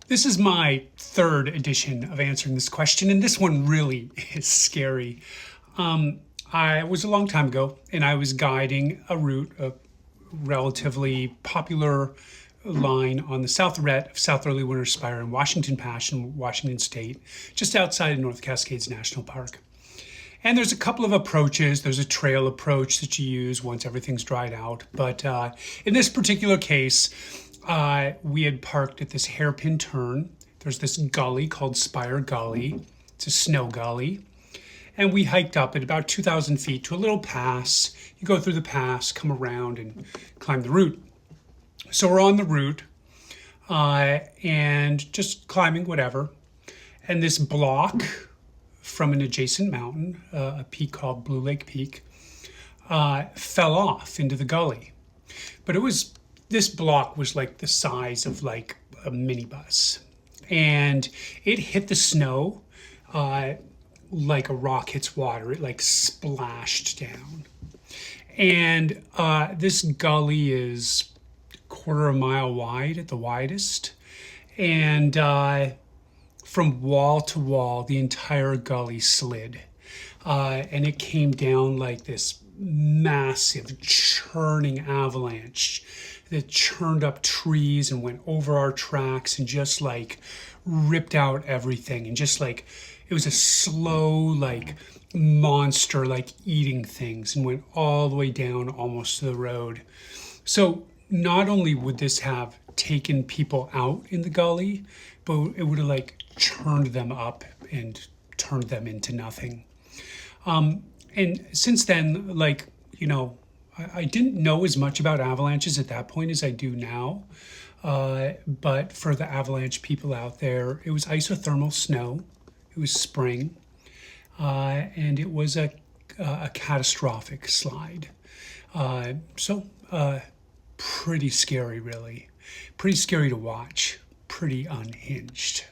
This is my third edition of answering this question, and this one really is scary. I was a long time ago, and I was guiding a route, a relatively popular line on the South Arete of South Early Winter Spire in Washington Pass in Washington State, just outside of North Cascades National Park. And there's a couple of approaches. There's a trail approach that you use once everything's dried out. But in this particular case, we had parked at this hairpin turn. There's this gully called Spire Gully. It's a snow gully. And we hiked up at about 2,000 feet to a little pass. You go through the pass, come around, and climb the route. So we're on the route and just climbing whatever. And this block from an adjacent mountain, a peak called Blue Lake Peak, fell off into the gully. But this block was like the size of like a minibus. And it hit the snow like a rock hits water. It like splashed down. And this gully is a quarter of a mile wide at the widest. And from wall to wall, the entire gully slid. And it came down like this massive churning avalanche that churned up trees and went over our tracks and just like ripped out everything. And just like, it was a slow, like monster, like eating things, and went all the way down almost to the road. So not only would this have taken people out in the gully, but it would have like churned them up and turned them into nothing. And since then, like, you know, I didn't know as much about avalanches at that point as I do now. But for the avalanche people out there, it was isothermal snow. It was spring. And it was a catastrophic slide. So pretty scary, really. Pretty scary to watch. Pretty unhinged.